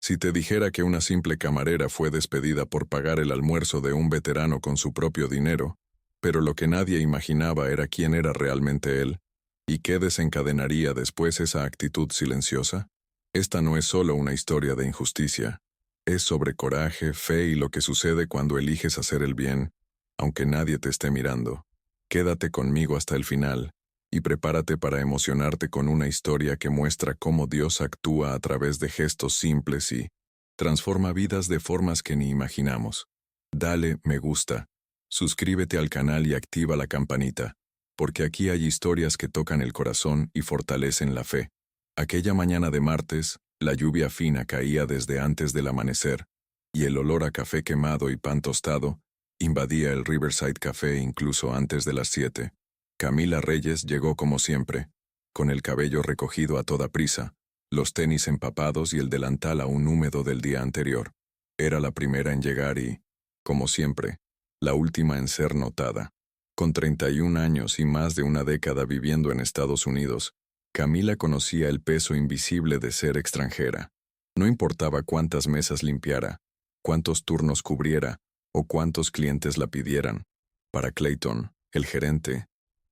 Si te dijera que una simple camarera fue despedida por pagar el almuerzo de un veterano con su propio dinero, pero lo que nadie imaginaba era quién era realmente él, y qué desencadenaría después esa actitud silenciosa. Esta no es solo una historia de injusticia, es sobre coraje, fe y lo que sucede cuando eliges hacer el bien, aunque nadie te esté mirando. Quédate conmigo hasta el final, y prepárate para emocionarte con una historia que muestra cómo Dios actúa a través de gestos simples y transforma vidas de formas que ni imaginamos. Dale me gusta, suscríbete al canal y activa la campanita, porque aquí hay historias que tocan el corazón y fortalecen la fe. Aquella mañana de martes, la lluvia fina caía desde antes del amanecer, y el olor a café quemado y pan tostado invadía el Riverside Café incluso antes de las 7. Camila Reyes llegó como siempre, con el cabello recogido a toda prisa, los tenis empapados y el delantal aún húmedo del día anterior. Era la primera en llegar y, como siempre, la última en ser notada. Con 31 años y más de una década viviendo en Estados Unidos, Camila conocía el peso invisible de ser extranjera. No importaba cuántas mesas limpiara, cuántos turnos cubriera o cuántos clientes la pidieran. Para Clayton, el gerente,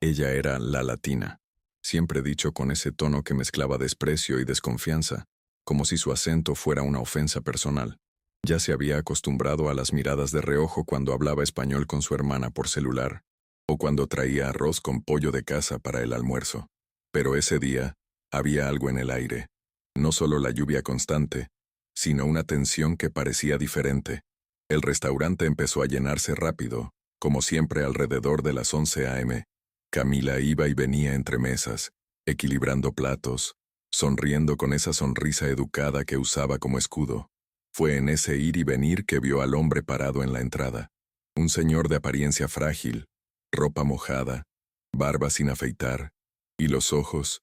ella era la latina, siempre dicho con ese tono que mezclaba desprecio y desconfianza, como si su acento fuera una ofensa personal. Ya se había acostumbrado a las miradas de reojo cuando hablaba español con su hermana por celular, o cuando traía arroz con pollo de casa para el almuerzo. Pero ese día, había algo en el aire. No solo la lluvia constante, sino una tensión que parecía diferente. El restaurante empezó a llenarse rápido, como siempre alrededor de las 11 a.m. Camila iba y venía entre mesas, equilibrando platos, sonriendo con esa sonrisa educada que usaba como escudo. Fue en ese ir y venir que vio al hombre parado en la entrada. Un señor de apariencia frágil, ropa mojada, barba sin afeitar, y los ojos,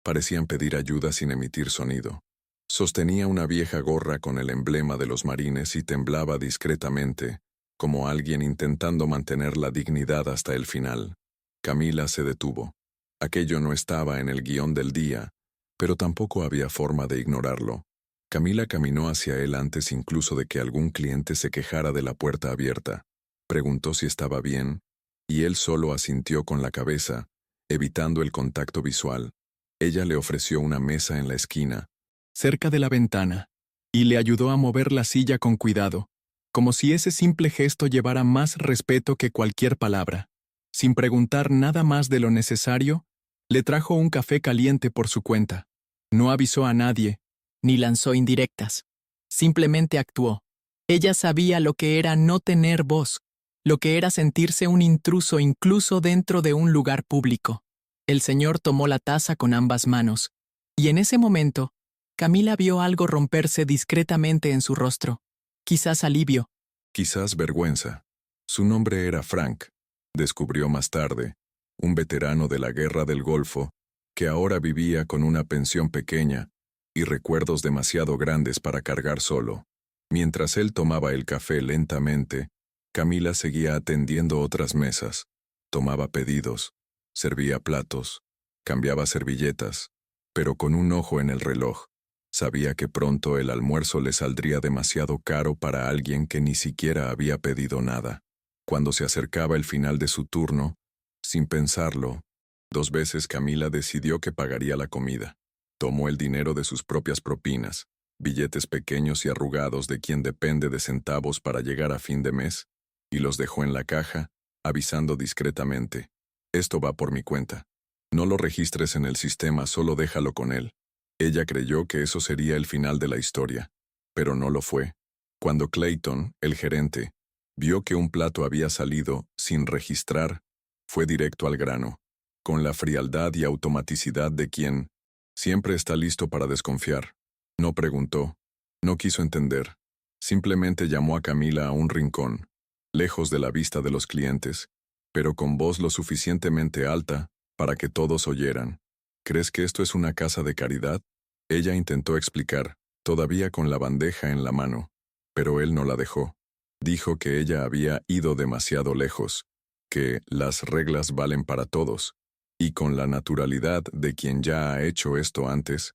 parecían pedir ayuda sin emitir sonido. Sostenía una vieja gorra con el emblema de los marines y temblaba discretamente, como alguien intentando mantener la dignidad hasta el final. Camila se detuvo. Aquello no estaba en el guión del día, pero tampoco había forma de ignorarlo. Camila caminó hacia él antes incluso de que algún cliente se quejara de la puerta abierta. Preguntó si estaba bien, y él solo asintió con la cabeza, evitando el contacto visual. Ella le ofreció una mesa en la esquina, cerca de la ventana, y le ayudó a mover la silla con cuidado, como si ese simple gesto llevara más respeto que cualquier palabra. Sin preguntar nada más de lo necesario, le trajo un café caliente por su cuenta. No avisó a nadie, ni lanzó indirectas. Simplemente actuó. Ella sabía lo que era no tener voz, lo que era sentirse un intruso incluso dentro de un lugar público. El señor tomó la taza con ambas manos, y en ese momento, Camila vio algo romperse discretamente en su rostro. Quizás alivio. Quizás vergüenza. Su nombre era Frank, descubrió más tarde, un veterano de la Guerra del Golfo, que ahora vivía con una pensión pequeña y recuerdos demasiado grandes para cargar solo. Mientras él tomaba el café lentamente, Camila seguía atendiendo otras mesas, tomaba pedidos, servía platos, cambiaba servilletas, pero con un ojo en el reloj. Sabía que pronto el almuerzo le saldría demasiado caro para alguien que ni siquiera había pedido nada. Cuando se acercaba el final de su turno, sin pensarlo, 2 veces Camila decidió que pagaría la comida. Tomó el dinero de sus propias propinas, billetes pequeños y arrugados de quien depende de centavos para llegar a fin de mes, y los dejó en la caja, avisando discretamente: «Esto va por mi cuenta. No lo registres en el sistema, solo déjalo con él». Ella creyó que eso sería el final de la historia, pero no lo fue. Cuando Clayton, el gerente, vio que un plato había salido sin registrar, fue directo al grano, con la frialdad y automaticidad de quien siempre está listo para desconfiar. No preguntó, no quiso entender. Simplemente llamó a Camila a un rincón, lejos de la vista de los clientes, pero con voz lo suficientemente alta para que todos oyeran. «¿Crees que esto es una casa de caridad?». Ella intentó explicar, todavía con la bandeja en la mano, pero él no la dejó. Dijo que ella había ido demasiado lejos, que las reglas valen para todos, y con la naturalidad de quien ya ha hecho esto antes,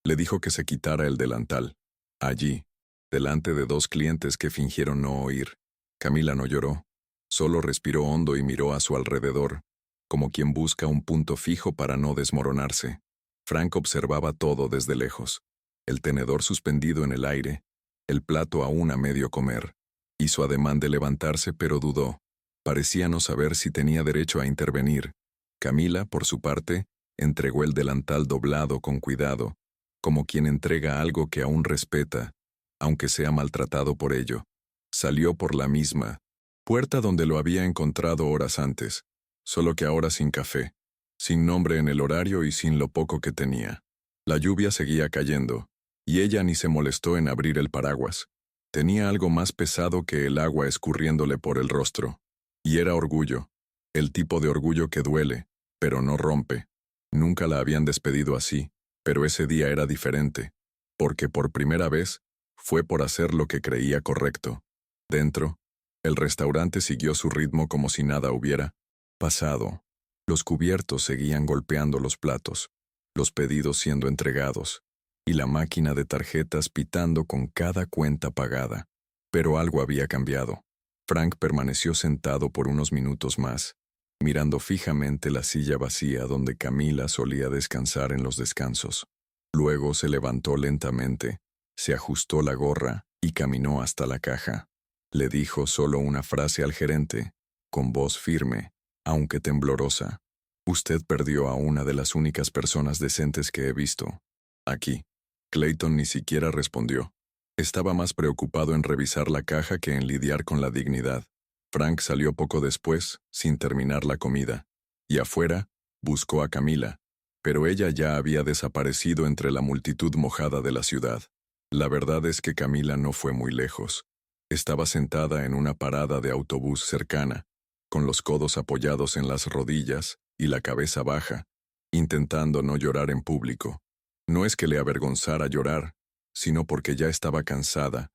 Le dijo que se quitara el delantal. Allí, delante de dos clientes que fingieron no oír, Camila no lloró, solo respiró hondo y miró a su alrededor, como quien busca un punto fijo para no desmoronarse. Frank observaba todo desde lejos, el tenedor suspendido en el aire, el plato aún a medio comer. Hizo ademán de levantarse, pero dudó. Parecía no saber si tenía derecho a intervenir. Camila, por su parte, entregó el delantal doblado con cuidado, como quien entrega algo que aún respeta, aunque sea maltratado por ello. Salió por la misma puerta donde lo había encontrado horas antes, solo que ahora sin café, sin nombre en el horario y sin lo poco que tenía. La lluvia seguía cayendo, y ella ni se molestó en abrir el paraguas. Tenía algo más pesado que el agua escurriéndole por el rostro. Y era orgullo, el tipo de orgullo que duele, pero no rompe. Nunca la habían despedido así, pero ese día era diferente, porque por primera vez fue por hacer lo que creía correcto. Dentro, el restaurante siguió su ritmo como si nada hubiera pasado. Los cubiertos seguían golpeando los platos, los pedidos siendo entregados, y la máquina de tarjetas pitando con cada cuenta pagada. Pero algo había cambiado. Frank permaneció sentado por unos minutos más, mirando fijamente la silla vacía donde Camila solía descansar en los descansos. Luego se levantó lentamente, se ajustó la gorra y caminó hasta la caja. Le dijo solo una frase al gerente, con voz firme, aunque temblorosa. Usted perdió a una de las únicas personas decentes que he visto. Aquí. Clayton ni siquiera respondió. Estaba más preocupado en revisar la caja que en lidiar con la dignidad. Frank salió poco después, sin terminar la comida, y afuera buscó a Camila, pero ella ya había desaparecido entre la multitud mojada de la ciudad. La verdad es que Camila no fue muy lejos. Estaba sentada en una parada de autobús cercana, con los codos apoyados en las rodillas y la cabeza baja, intentando no llorar en público. No es que le avergonzara llorar, sino porque ya estaba cansada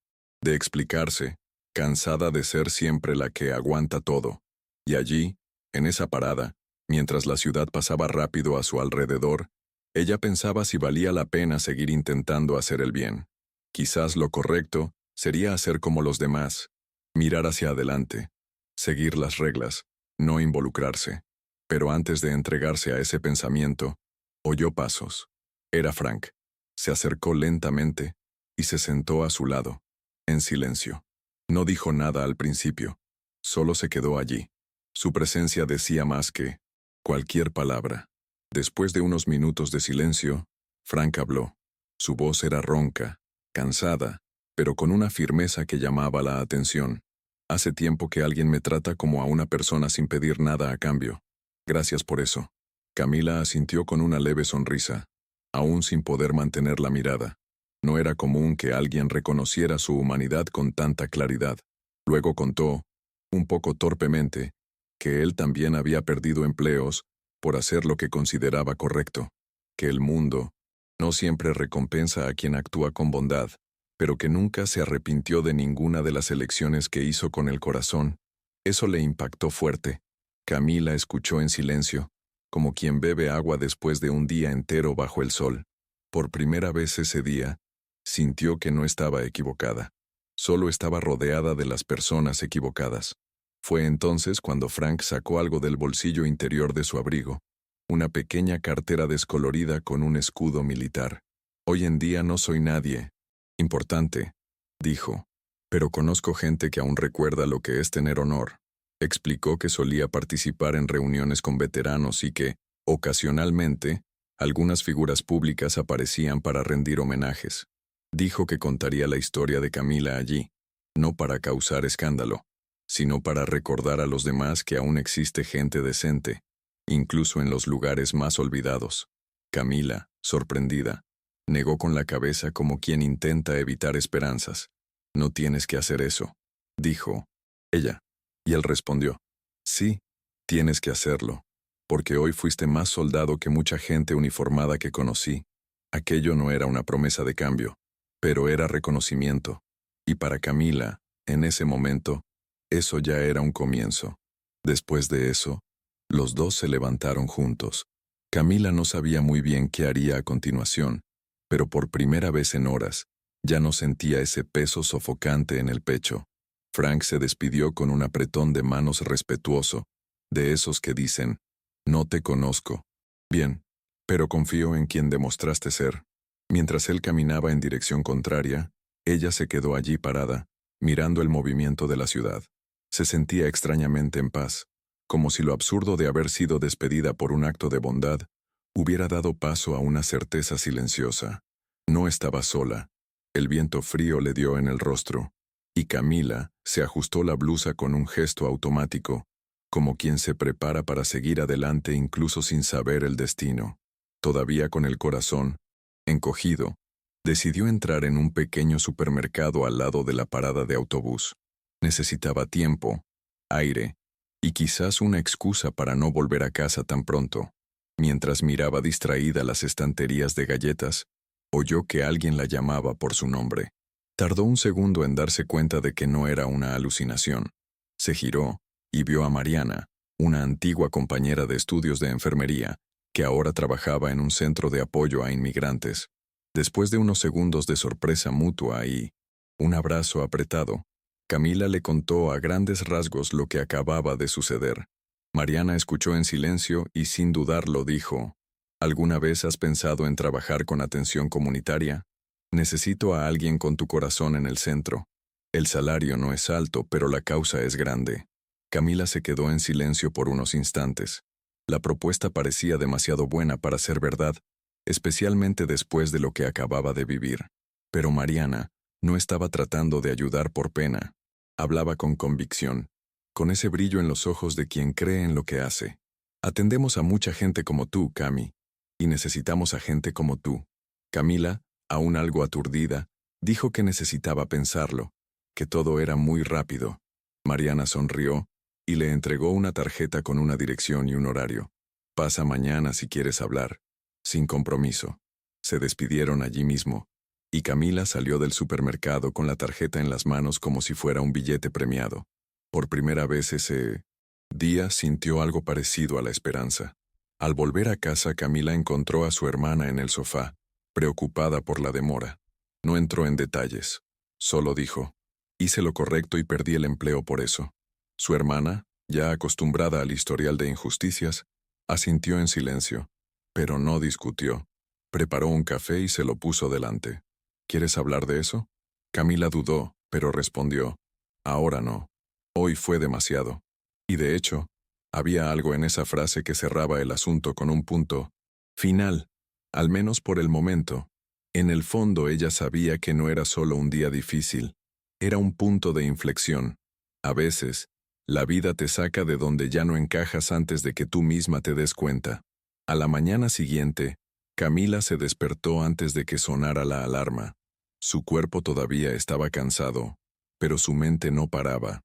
de explicarse, cansada de ser siempre la que aguanta todo. Y allí, en esa parada, mientras la ciudad pasaba rápido a su alrededor, ella pensaba si valía la pena seguir intentando hacer el bien. Quizás lo correcto sería hacer como los demás, mirar hacia adelante, seguir las reglas, no involucrarse. Pero antes de entregarse a ese pensamiento, oyó pasos. Era Frank. Se acercó lentamente y se sentó a su lado, en silencio. No dijo nada al principio, solo se quedó allí. Su presencia decía más que cualquier palabra. Después de unos minutos de silencio, Frank habló. Su voz era ronca, cansada, pero con una firmeza que llamaba la atención. Hace tiempo que alguien me trata como a una persona sin pedir nada a cambio. Gracias por eso. Camila asintió con una leve sonrisa, aún sin poder mantener la mirada. No era común que alguien reconociera su humanidad con tanta claridad. Luego contó, un poco torpemente, que él también había perdido empleos por hacer lo que consideraba correcto, que el mundo no siempre recompensa a quien actúa con bondad, pero que nunca se arrepintió de ninguna de las elecciones que hizo con el corazón. Eso le impactó fuerte. Camila escuchó en silencio, como quien bebe agua después de un día entero bajo el sol. Por primera vez ese día, sintió que no estaba equivocada. Solo estaba rodeada de las personas equivocadas. Fue entonces cuando Frank sacó algo del bolsillo interior de su abrigo, una pequeña cartera descolorida con un escudo militar. Hoy en día no soy nadie importante, dijo, pero conozco gente que aún recuerda lo que es tener honor. Explicó que solía participar en reuniones con veteranos y que, ocasionalmente, algunas figuras públicas aparecían para rendir homenajes. Dijo que contaría la historia de Camila allí, no para causar escándalo, sino para recordar a los demás que aún existe gente decente, incluso en los lugares más olvidados. Camila, sorprendida, negó con la cabeza como quien intenta evitar esperanzas. No tienes que hacer eso, dijo ella. Y él respondió, sí, tienes que hacerlo, porque hoy fuiste más soldado que mucha gente uniformada que conocí. Aquello no era una promesa de cambio, pero era reconocimiento. Y para Camila, en ese momento, eso ya era un comienzo. Después de eso, los dos se levantaron juntos. Camila no sabía muy bien qué haría a continuación, pero por primera vez en horas, ya no sentía ese peso sofocante en el pecho. Frank se despidió con un apretón de manos respetuoso, de esos que dicen, no te conozco. Bien, pero confío en quien demostraste ser. Mientras él caminaba en dirección contraria, ella se quedó allí parada, mirando el movimiento de la ciudad. Se sentía extrañamente en paz, como si lo absurdo de haber sido despedida por un acto de bondad hubiera dado paso a una certeza silenciosa. No estaba sola. El viento frío le dio en el rostro, y Camila se ajustó la blusa con un gesto automático, como quien se prepara para seguir adelante incluso sin saber el destino. Todavía con el corazón encogido, decidió entrar en un pequeño supermercado al lado de la parada de autobús. Necesitaba tiempo, aire, y quizás una excusa para no volver a casa tan pronto. Mientras miraba distraída las estanterías de galletas, oyó que alguien la llamaba por su nombre. Tardó un segundo en darse cuenta de que no era una alucinación. Se giró y vio a Mariana, una antigua compañera de estudios de enfermería, que ahora trabajaba en un centro de apoyo a inmigrantes. Después de unos segundos de sorpresa mutua y un abrazo apretado, Camila le contó a grandes rasgos lo que acababa de suceder. Mariana escuchó en silencio y sin dudarlo dijo, ¿alguna vez has pensado en trabajar con atención comunitaria? Necesito a alguien con tu corazón en el centro. El salario no es alto, pero la causa es grande. Camila se quedó en silencio por unos instantes. La propuesta parecía demasiado buena para ser verdad, especialmente después de lo que acababa de vivir. Pero Mariana no estaba tratando de ayudar por pena. Hablaba con convicción, con ese brillo en los ojos de quien cree en lo que hace. Atendemos a mucha gente como tú, Cami, y necesitamos a gente como tú. Camila, aún algo aturdida, dijo que necesitaba pensarlo, que todo era muy rápido. Mariana sonrió y le entregó una tarjeta con una dirección y un horario. Pasa mañana si quieres hablar. Sin compromiso. Se despidieron allí mismo, y Camila salió del supermercado con la tarjeta en las manos como si fuera un billete premiado. Por primera vez ese día sintió algo parecido a la esperanza. Al volver a casa, Camila encontró a su hermana en el sofá, preocupada por la demora. No entró en detalles. Solo dijo, hice lo correcto y perdí el empleo por eso. Su hermana, ya acostumbrada al historial de injusticias, asintió en silencio, pero no discutió. Preparó un café y se lo puso delante. ¿Quieres hablar de eso? Camila dudó, pero respondió, ahora no. Hoy fue demasiado. Y de hecho, había algo en esa frase que cerraba el asunto con un punto final, al menos por el momento. En el fondo ella sabía que no era solo un día difícil, era un punto de inflexión. A veces, la vida te saca de donde ya no encajas antes de que tú misma te des cuenta. A la mañana siguiente, Camila se despertó antes de que sonara la alarma. Su cuerpo todavía estaba cansado, pero su mente no paraba.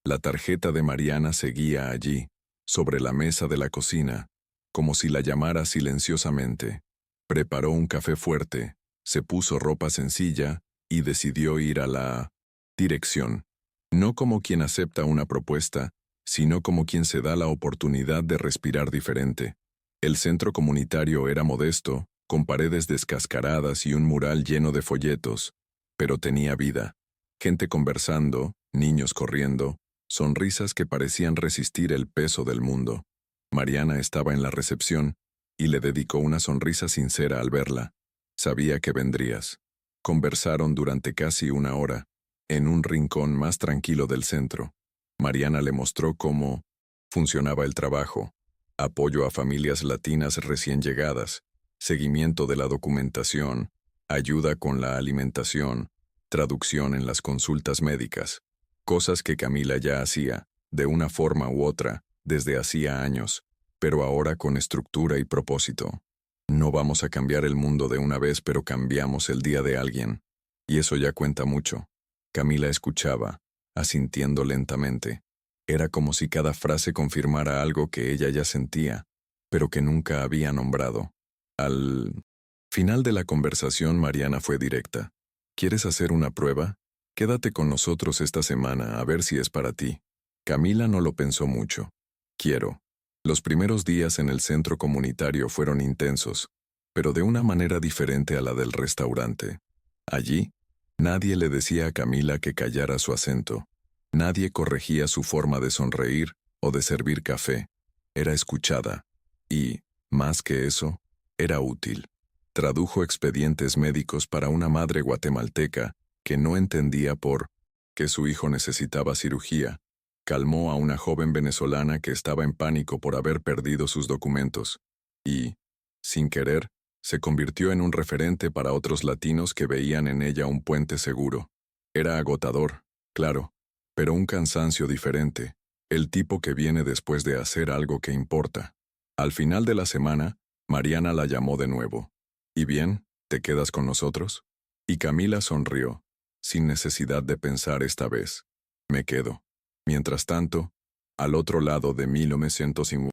La tarjeta de Mariana seguía allí, sobre la mesa de la cocina, como si la llamara silenciosamente. Preparó un café fuerte, se puso ropa sencilla y decidió ir a la dirección. No como quien acepta una propuesta, sino como quien se da la oportunidad de respirar diferente. El centro comunitario era modesto, con paredes descascaradas y un mural lleno de folletos, pero tenía vida. Gente conversando, niños corriendo, sonrisas que parecían resistir el peso del mundo. Mariana estaba en la recepción y le dedicó una sonrisa sincera al verla. Sabía que vendrías. Conversaron durante casi una hora, en un rincón más tranquilo del centro. Mariana le mostró cómo funcionaba el trabajo, apoyo a familias latinas recién llegadas, seguimiento de la documentación, ayuda con la alimentación, traducción en las consultas médicas, cosas que Camila ya hacía, de una forma u otra, desde hacía años, pero ahora con estructura y propósito. No vamos a cambiar el mundo de una vez, pero cambiamos el día de alguien. Y eso ya cuenta mucho. Camila escuchaba, asintiendo lentamente. Era como si cada frase confirmara algo que ella ya sentía, pero que nunca había nombrado. Al final de la conversación, Mariana fue directa. ¿Quieres hacer una prueba? Quédate con nosotros esta semana a ver si es para ti. Camila no lo pensó mucho. Quiero. Los primeros días en el centro comunitario fueron intensos, pero de una manera diferente a la del restaurante. Allí, nadie le decía a Camila que callara su acento. Nadie corregía su forma de sonreír o de servir café. Era escuchada. Y, más que eso, era útil. Tradujo expedientes médicos para una madre guatemalteca que no entendía por qué su hijo necesitaba cirugía. Calmó a una joven venezolana que estaba en pánico por haber perdido sus documentos. Y, sin querer, se convirtió en un referente para otros latinos que veían en ella un puente seguro. Era agotador, claro, pero un cansancio diferente, el tipo que viene después de hacer algo que importa. Al final de la semana, Mariana la llamó de nuevo. ¿Y bien, te quedas con nosotros? Y Camila sonrió, sin necesidad de pensar esta vez. Me quedo. Mientras tanto, al otro lado de 1950,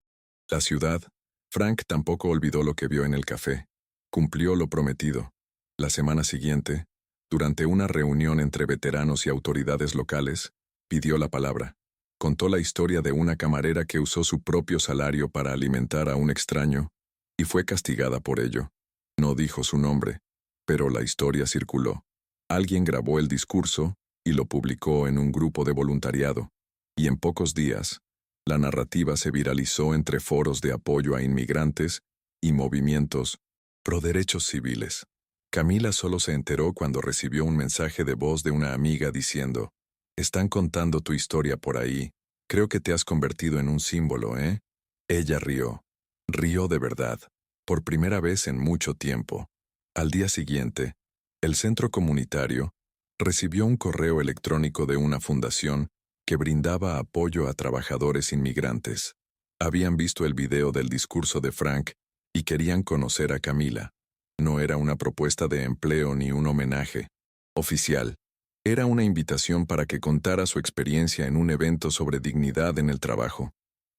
la ciudad, Frank tampoco olvidó lo que vio en el café. Cumplió lo prometido. La semana siguiente, durante una reunión entre veteranos y autoridades locales, pidió la palabra. Contó la historia de una camarera que usó su propio salario para alimentar a un extraño y fue castigada por ello. No dijo su nombre, pero la historia circuló. Alguien grabó el discurso y lo publicó en un grupo de voluntariado, y en pocos días, la narrativa se viralizó entre foros de apoyo a inmigrantes y movimientos pro derechos civiles. Camila solo se enteró cuando recibió un mensaje de voz de una amiga diciendo: «Están contando tu historia por ahí. Creo que te has convertido en un símbolo, ¿eh?» Ella rió. Rió de verdad, por primera vez en mucho tiempo. Al día siguiente, el centro comunitario recibió un correo electrónico de una fundación que brindaba apoyo a trabajadores inmigrantes. Habían visto el video del discurso de Frank y querían conocer a Camila. No era una propuesta de empleo ni un homenaje oficial. Era una invitación para que contara su experiencia en un evento sobre dignidad en el trabajo.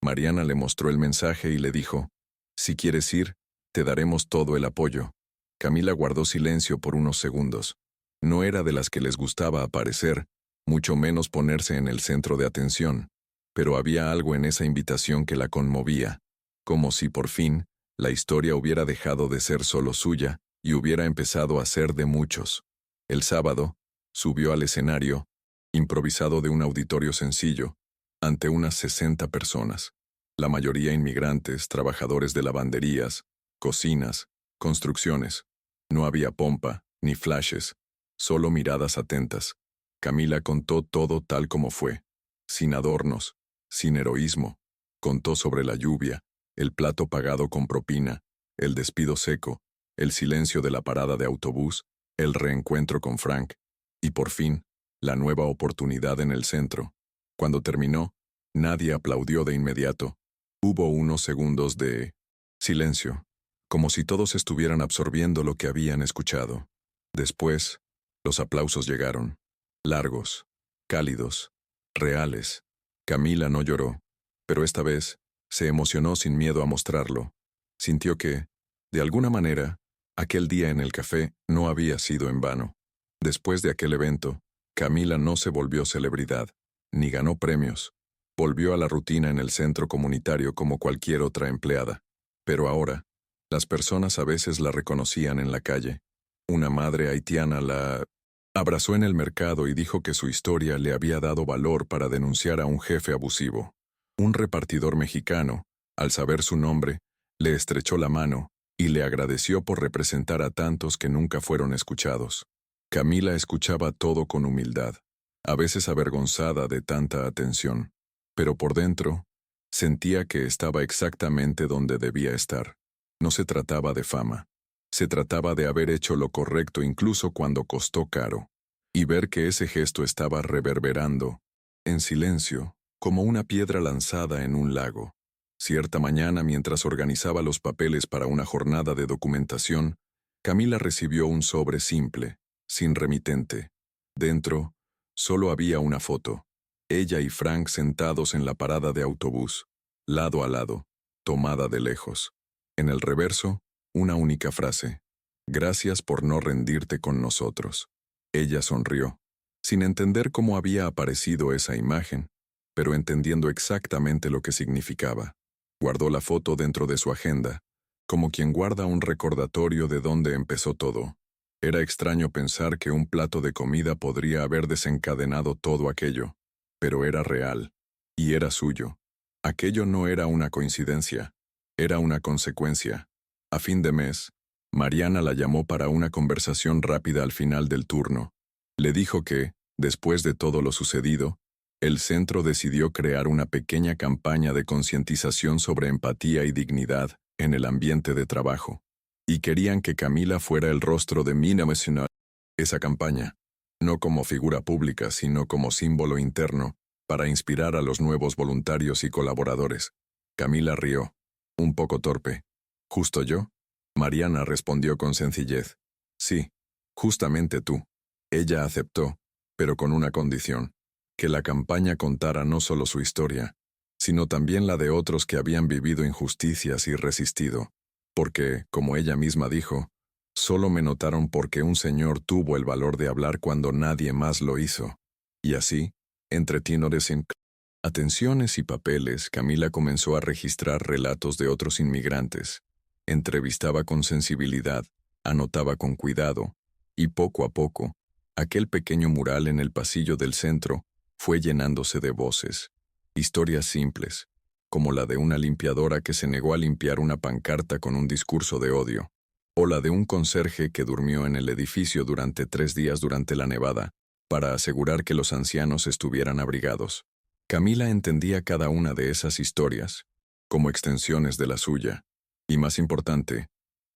Mariana le mostró el mensaje y le dijo: «Si quieres ir, te daremos todo el apoyo». Camila guardó silencio por unos segundos. No era de las que les gustaba aparecer, mucho menos ponerse en el centro de atención, pero había algo en esa invitación que la conmovía, como si por fin la historia hubiera dejado de ser solo suya y hubiera empezado a ser de muchos. El sábado, subió al escenario, improvisado de un auditorio sencillo, ante unas 60 personas, la mayoría inmigrantes, trabajadores de lavanderías, cocinas, construcciones. No había pompa, ni flashes, solo miradas atentas. Camila contó todo tal como fue, sin adornos, sin heroísmo. Contó sobre la lluvia, el plato pagado con propina, el despido seco, el silencio de la parada de autobús, el reencuentro con Frank, y por fin, la nueva oportunidad en el centro. Cuando terminó, nadie aplaudió de inmediato. Hubo unos segundos de silencio, como si todos estuvieran absorbiendo lo que habían escuchado. Después, los aplausos llegaron, largos, cálidos, reales. Camila no lloró, pero esta vez se emocionó sin miedo a mostrarlo. Sintió que, de alguna manera, aquel día en el café no había sido en vano. Después de aquel evento, Camila no se volvió celebridad, ni ganó premios. Volvió a la rutina en el centro comunitario como cualquier otra empleada. Pero ahora, las personas a veces la reconocían en la calle. Una madre haitiana la abrazó en el mercado y dijo que su historia le había dado valor para denunciar a un jefe abusivo. Un repartidor mexicano, al saber su nombre, le estrechó la mano y le agradeció por representar a tantos que nunca fueron escuchados. Camila escuchaba todo con humildad, a veces avergonzada de tanta atención, pero por dentro, sentía que estaba exactamente donde debía estar. No se trataba de fama. Se trataba de haber hecho lo correcto incluso cuando costó caro, y ver que ese gesto estaba reverberando, en silencio, como una piedra lanzada en un lago. Cierta mañana, mientras organizaba los papeles para una jornada de documentación, Camila recibió un sobre simple, sin remitente. Dentro, solo había una foto. Ella y Frank sentados en la parada de autobús, lado a lado, tomada de lejos. En el reverso, una única frase: «Gracias por no rendirte con nosotros». Ella sonrió, sin entender cómo había aparecido esa imagen, pero entendiendo exactamente lo que significaba. Guardó la foto dentro de su agenda, como quien guarda un recordatorio de dónde empezó todo. Era extraño pensar que un plato de comida podría haber desencadenado todo aquello, pero era real, y era suyo. Aquello no era una coincidencia, era una consecuencia. A fin de mes, Mariana la llamó para una conversación rápida al final del turno. Le dijo que, después de todo lo sucedido, el centro decidió crear una pequeña campaña de concientización sobre empatía y dignidad en el ambiente de trabajo, y querían que Camila fuera el rostro de Mina Nacional. Esa campaña, no como figura pública, sino como símbolo interno, para inspirar a los nuevos voluntarios y colaboradores. Camila rió, un poco torpe. ¿Justo yo? Mariana respondió con sencillez. Sí, justamente tú. Ella aceptó, pero con una condición: que la campaña contara no solo su historia, sino también la de otros que habían vivido injusticias y resistido, porque, como ella misma dijo, solo me notaron porque un señor tuvo el valor de hablar cuando nadie más lo hizo. Y así, entre tenores en atenciones y papeles, Camila comenzó a registrar relatos de otros inmigrantes. Entrevistaba con sensibilidad, anotaba con cuidado, y poco a poco, aquel pequeño mural en el pasillo del centro fue llenándose de voces, historias simples, como la de una limpiadora que se negó a limpiar una pancarta con un discurso de odio, o la de un conserje que durmió en el edificio durante 3 días durante la nevada, para asegurar que los ancianos estuvieran abrigados. Camila entendía cada una de esas historias como extensiones de la suya, y más importante,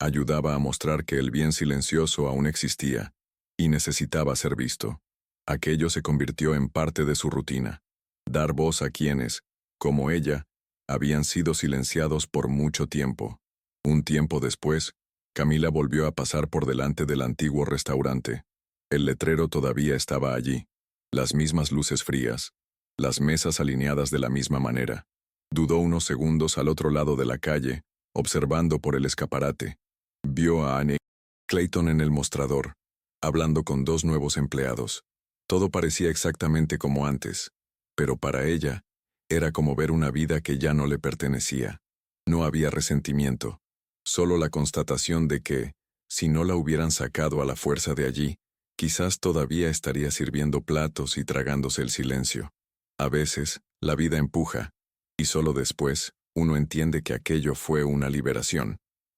ayudaba a mostrar que el bien silencioso aún existía y necesitaba ser visto. Aquello se convirtió en parte de su rutina, dar voz a quienes, como ella, habían sido silenciados por mucho tiempo. Un tiempo después, Camila volvió a pasar por delante del antiguo restaurante. El letrero todavía estaba allí, las mismas luces frías, las mesas alineadas de la misma manera. Dudó unos segundos al otro lado de la calle, observando por el escaparate. Vio a Anne Clayton en el mostrador, hablando con 2 nuevos empleados. Todo parecía exactamente como antes, pero para ella, era como ver una vida que ya no le pertenecía. No había resentimiento, solo la constatación de que, si no la hubieran sacado a la fuerza de allí, quizás todavía estaría sirviendo platos y tragándose el silencio. A veces, la vida empuja, y solo después, uno entiende que aquello fue una liberación.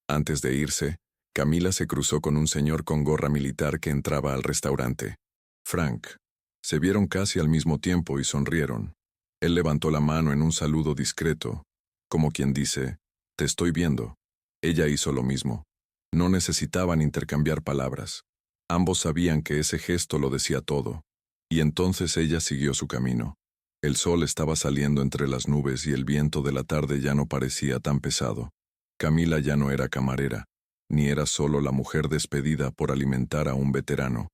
Antes de irse, Camila se cruzó con un señor con gorra militar que entraba al restaurante. Frank. Se vieron casi al mismo tiempo y sonrieron. Él levantó la mano en un saludo discreto, como quien dice, «Te estoy viendo». Ella hizo lo mismo. No necesitaban intercambiar palabras. Ambos sabían que ese gesto lo decía todo. Y entonces ella siguió su camino. El sol estaba saliendo entre las nubes y el viento de la tarde ya no parecía tan pesado. Camila ya no era camarera, ni era solo la mujer despedida por alimentar a un veterano.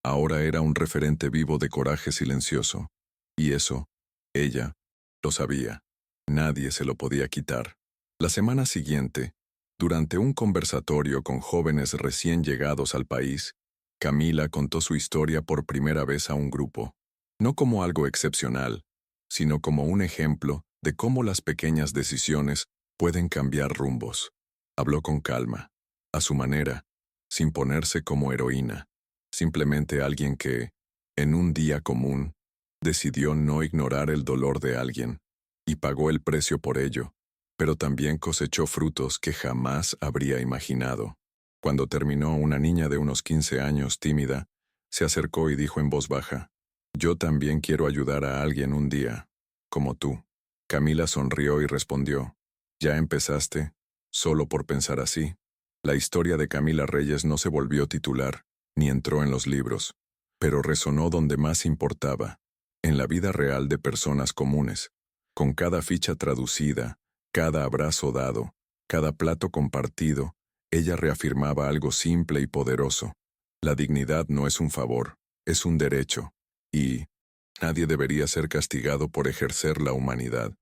Ahora era un referente vivo de coraje silencioso. Y eso, ella, lo sabía. Nadie se lo podía quitar. La semana siguiente, durante un conversatorio con jóvenes recién llegados al país, Camila contó su historia por primera vez a un grupo. No como algo excepcional, sino como un ejemplo de cómo las pequeñas decisiones pueden cambiar rumbos. Habló con calma, a su manera, sin ponerse como heroína. Simplemente alguien que, en un día común, decidió no ignorar el dolor de alguien, y pagó el precio por ello, pero también cosechó frutos que jamás habría imaginado. Cuando terminó, una niña de unos 15 años, tímida, se acercó y dijo en voz baja, «Yo también quiero ayudar a alguien un día, como tú». Camila sonrió y respondió, «¿Ya empezaste? Solo por pensar así». La historia de Camila Reyes no se volvió titular, ni entró en los libros, pero resonó donde más importaba, en la vida real de personas comunes, con cada ficha traducida, cada abrazo dado, cada plato compartido. Ella reafirmaba algo simple y poderoso. La dignidad no es un favor, es un derecho, y nadie debería ser castigado por ejercer la humanidad.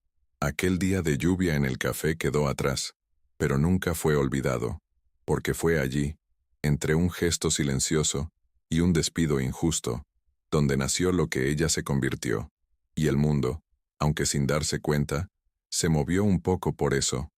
Aquel día de lluvia en el café quedó atrás, pero nunca fue olvidado, porque fue allí, entre un gesto silencioso y un despido injusto, donde nació lo que ella se convirtió, y el mundo, aunque sin darse cuenta, se movió un poco por eso.